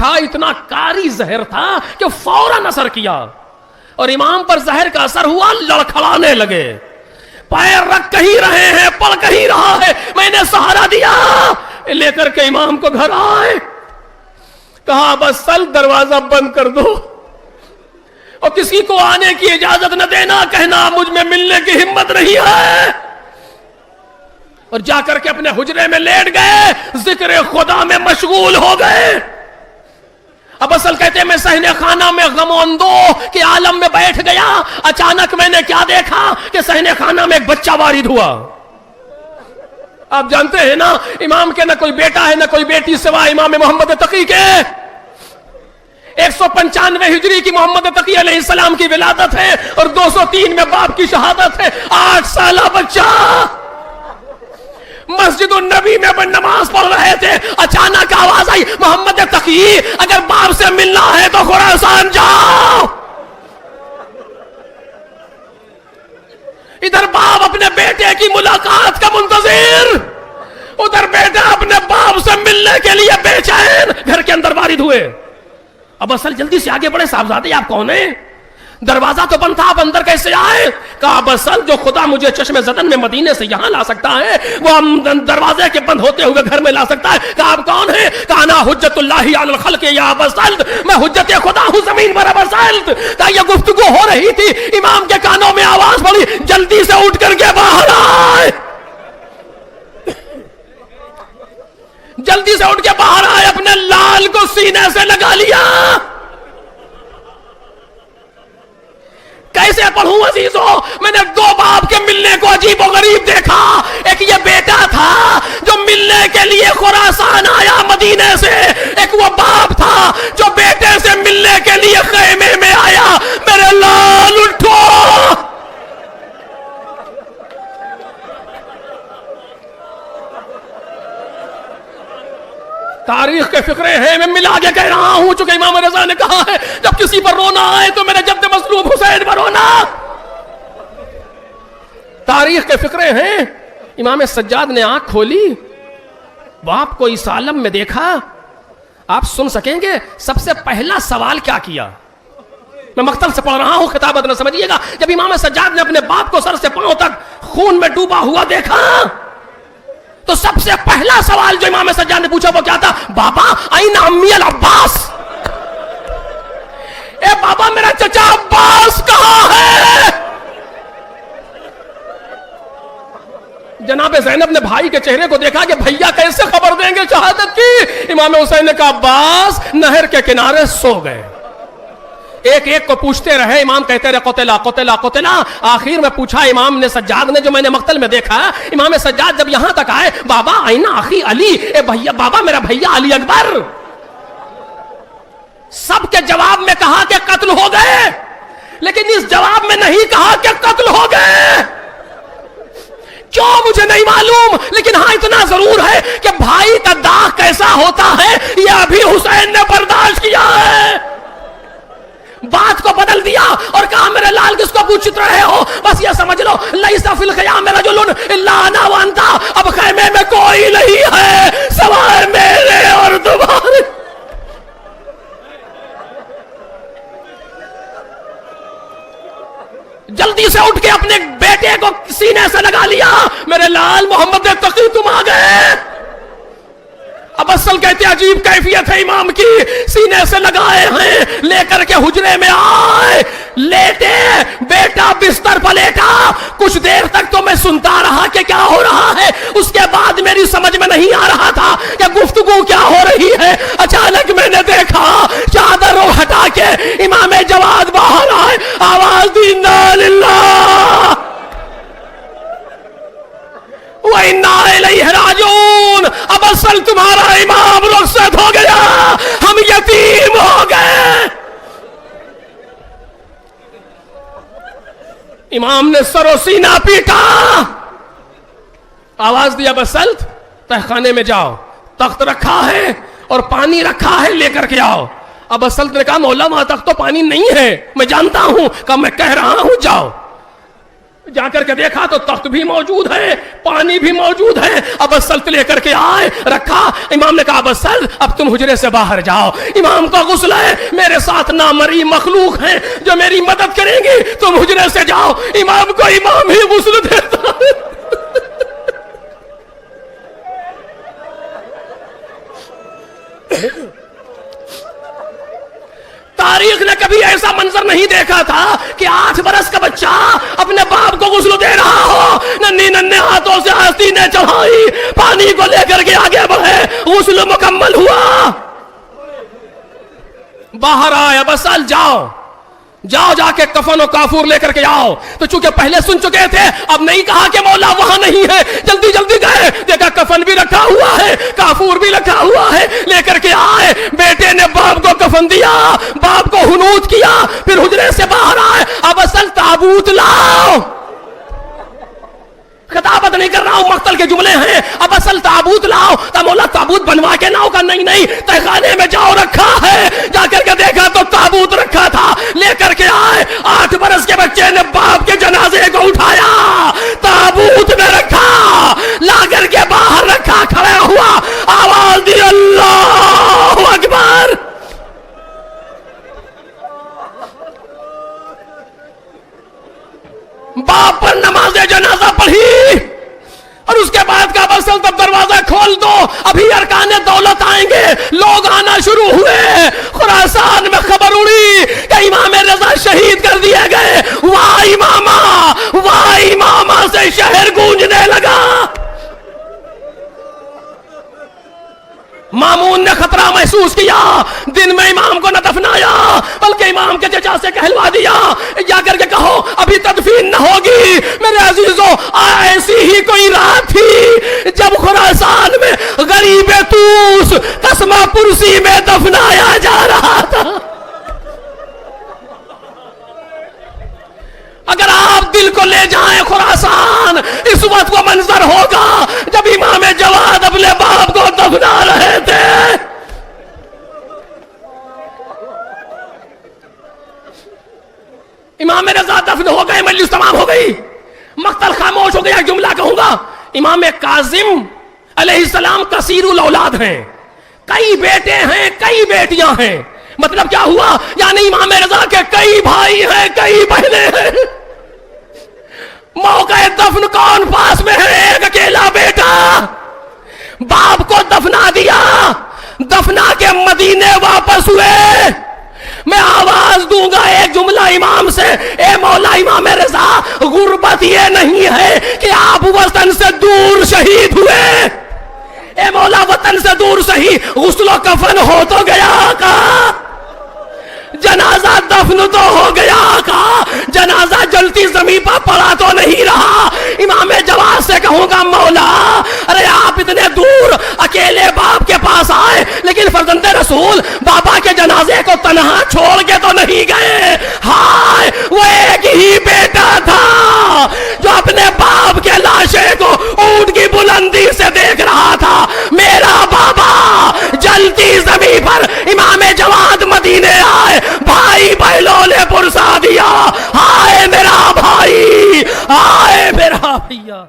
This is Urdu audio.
دیکھا اتنا کاری زہر تھا کہ فوراً اثر کیا اور امام پر زہر کا اثر ہوا, لڑکھڑانے لگے, پیر رکھ کہیں رہے ہیں, پڑ کہیں رہا ہے. میں نے سہارا دیا, لے کر کے امام کو گھر آئے, کہا بس چل دروازہ بند کر دو اور کسی کو آنے کی اجازت نہ دینا, کہنا مجھ میں ملنے کی ہمت نہیں ہے. اور جا کر کے اپنے حجرے میں لیٹ گئے, ذکر خدا میں مشغول ہو گئے. اب اصل کہتے ہیں میں صحن خانہ میں غم و اندوہ کے عالم میں بیٹھ گیا. اچانک میں نے کیا دیکھا کہ صحن خانہ میں ایک بچہ وارد ہوا. آپ جانتے ہیں نا امام کے نہ کوئی بیٹا ہے نہ کوئی بیٹی سوائے امام محمد تقی کے. 195 ہجری کی محمد تقی علیہ السلام کی ولادت ہے اور 203 میں باپ کی شہادت ہے. 8 سالہ بچہ مسجد النبی میں نماز پڑھ رہے تھے, اچانک آواز آئی محمد تقی اگر باپ سے ملنا ہے تو خراسان جاؤ. ادھر باپ اپنے بیٹے کی ملاقات کا منتظر, ادھر بیٹا اپنے باپ سے ملنے کے لیے بے چین گھر کے اندر وارد ہوئے. اب اصل جلدی سے آگے بڑھے, صاحبزادے آپ کون ہیں؟ دروازہ تو بند تھا, آپ اندر کیسے آئے؟ کہا بسل جو خدا مجھے چشم زدن میں مدینے سے یہاں لا سکتا ہے وہ دروازے کے بند ہوتے ہوئے گھر میں لا سکتا ہے. کہا آپ کون ہیں؟ کہا انا حجت اللہ علی الخلق یا بسل, میں حجت خدا ہوں زمین پر بسل. کہا یہ گفتگو ہو رہی تھی, امام کے کانوں میں آواز پڑی جلدی سے اٹھ کر کے باہر آئے. جلدی سے اٹھ کے باہر آئے, اپنے لال کو سینے سے لگا لیا. کیسے پڑھوں عزیزو؟ میں نے 2 باپ کے ملنے کو عجیب و غریب دیکھا. ایک یہ بیٹا تھا جو ملنے کے لیے خراسان آیا مدینے سے, ایک وہ باپ تھا جو بیٹے سے ملنے کے لیے خیمے میں آیا. میرے لال اٹھو, تاریخ کے فقرے ہیں, میں ملا کے کہہ رہا ہوں چونکہ امام رضا نے کہا ہے جب کسی پر رونا آئے تو میرے جد مظلوم حسین پر رونا. تاریخ کے فقرے ہیں. امام سجاد نے آنکھ کھولی, باپ کو اس عالم میں دیکھا. آپ سن سکیں گے سب سے پہلا سوال کیا کیا؟ میں مقتل سے پڑھ رہا ہوں, خطابت نہ سمجھیے گا. جب امام سجاد نے اپنے باپ کو سر سے پاؤں تک خون میں ڈوبا ہوا دیکھا تو سب سے پہلا سوال جو امام سجاد نے پوچھا وہ کیا تھا؟ بابا این امی العباس, اے بابا میرا چچا عباس کہاں ہے؟ جناب زینب نے بھائی کے چہرے کو دیکھا کہ بھیا کیسے خبر دیں گے شہادت کی. امام حسین نے کہا عباس نہر کے کنارے سو گئے. ایک ایک کو پوچھتے رہے, امام کہتے رہے قتلا قتلا قتلا. آخر میں پوچھا امام نے سجاد نے جو میں نے مقتل میں دیکھا. امام سجاد جب یہاں تک آئے, بابا آئینہ اخی علی, اے بھیا بابا میرا بھیا علی اکبر. سب کے جواب میں کہا کہ قتل ہو گئے, لیکن اس جواب میں نہیں کہا کہ قتل ہو گئے. کیوں مجھے نہیں معلوم, لیکن ہاں اتنا ضرور ہے کہ بھائی کا داغ کیسا ہوتا ہے یہ ابھی حسین نے برداشت کیا ہے. بات کو بدل دیا اور کہا میرے لال کس کو پوچھ رہے ہو؟ بس یہ سمجھ لو لیس فی الخیام رجل الا انا وانت, اب خیمے میں کوئی نہیں ہے سوائے میرے اور تمہارے. جلدی سے اٹھ کے اپنے بیٹے کو سینے سے لگا لیا. میرے لال محمد تقی تم آ گئے. اب اصل کہتے عجیب کیفیت ہے امام کی, سینے سے لگائے ہیں, لے کر کے حجرے میں آئے, لیٹے, بیٹا بستر پر لیٹا. کچھ دیر تک تو میں سنتا رہا کہ کیا ہو رہا ہے, اس کے بعد میری سمجھ میں نہیں آ رہا تھا کہ گفتگو کیا ہو رہی ہے. اچانک میں نے دیکھا چادر ہٹا کے امام جواد باہر آئے, آواز دی انا للہ وَإِنَّا إِلَيْهِ رَاجِعُونَ. اب اصل تمہارا امام رخصت ہو گیا, ہم یتیم ہو گئے. امام نے سر و سینہ پیٹا, آواز دیا بسلط تہخانے میں جاؤ, تخت رکھا ہے اور پانی رکھا ہے, لے کر کے آؤ. اب بسلط نے کہا مولا وہاں تخت تو پانی نہیں ہے, میں جانتا ہوں. کہا میں کہہ رہا ہوں جاؤ. جا کر کے دیکھا تو تخت بھی موجود ہے، پانی بھی موجود ہے. ابا سلط لے کر کے آئے، رکھا. امام نے کہا ابا سلط اب تم حجرے سے باہر جاؤ، امام کا غسل ہے، میرے ساتھ نامری مخلوق ہیں جو میری مدد کریں گی، تم حجرے سے جاؤ. امام کو امام ہی غسل دیتا ہے. تاریخ نے کبھی ایسا منظر نہیں دیکھا تھا کہ 8 برس کا بچہ اپنے باپ کو غسل دے رہا ہو. ننھے ہاتھوں سے آستینیں چڑھائی، پانی کو لے کر کے آگے بڑھے، غسل مکمل ہوا. باہر آئے، بس جاؤ جاؤ، جا کے کفن و کافور لے کر کے آؤ. تو چونکہ پہلے سن چکے تھے، اب نہیں کہا کہ مولا وہاں نہیں ہے. جلدی جلدی گئے، دیکھا کفن بھی رکھا ہوا ہے، کافور بھی رکھا ہوا ہے. لے کر کے آئے، بیٹے نے باپ کو کفن دیا، باپ کو حنوط کیا، پھر حجرے سے باہر آئے. اب اصل تابوت لاؤ. خطابت نہیں کر رہا ہوں، مقتل کے جملے ہیں. اب اصل تابوت لاؤ. تو مولا تابوت بنوا کے لاؤ. کا نہیں، تہخانے میں جاؤ، رکھا ہے. جا کر کے دیکھا تو تابوت رکھا تھا. لے کر کے آئے. 8 برس کے بچے نے باپ کے جنازے کو اٹھایا، تابوت میں رکھا، لا کر کے باہر رکھا، کھڑا ہوا، آواز دی اللہ اکبر. باپ پر نماز جنازہ پڑھی اور اس کے بعد کا بسل تب دروازہ کھول دو، ابھی ارکان دولت آئیں گے. لوگ آنا شروع ہوئے. خراسان میں خبر اڑی کہ امام رضا شہید کر دیے گئے. واہ امامہ، واہ امامہ سے شہر گونجنے لگا. مامون نے خطرہ محسوس کیا، دن میں امام کو نہ دفنایا بلکہ امام کے چچا سے کہلوا دیا، جا کر کے کہو ابھی تدفین نہ ہوگی. میرے عزیزوں، ایسی ہی کوئی رات تھی جب خراسان میں غریب توس قسمہ پرسی میں دفنایا جا رہا تھا. اگر آپ دل کو لے جائیں خراسان، اس وقت وہ منظر ہوگا جب امام جواد اپنے باپ کو دفنا رہے تھے. امام رضا دفن ہو گئے، مجلس تمام ہو گئی، مقتل خاموش ہو گیا. جملہ کہوں گا، امام کاظم علیہ السلام کثیر الاولاد ہیں، کئی بیٹے ہیں، کئی بیٹیاں ہیں. مطلب کیا ہوا؟ یعنی امام رضا کے کئی بھائی ہیں، کئی بہنیں ہیں. موقع دفن کون پاس میں ہے؟ ایک اکیلا بیٹا. باپ کو دفنا دیا، دفنا کے مدینے واپس ہوئے. میں آواز دوں گا ایک جملہ امام سے، اے مولا امام رضا، غربت یہ نہیں ہے کہ آپ وطن سے دور شہید ہوئے. اے مولا وطن سے دور سہی، غسل و کفن ہو تو گیا آقا، جنازہ دفن تو ہو گیا آقا، جنازہ جلتی زمین پر پڑا تو نہیں رہا. امام جواد سے کہوں گا مولا، ارے آپ اتنے دور اکیلے باپ کے پاس آئے، لیکن فرزند رسول بابا کے جنازے کو تنہا چھوڑ کے تو نہیں گئے. ہائے، وہ ایک ہی بیٹا تھا جو اپنے باپ کے لاشے کو اونٹ کی بلندی سے دیکھ رہا تھا. میرا بابا جلتی زمین پر، امام جواد مدینے آئے، بھائی بہنوں نے پرسا دیا، ہائے میرا بھائی، ہائے میرا بھیا.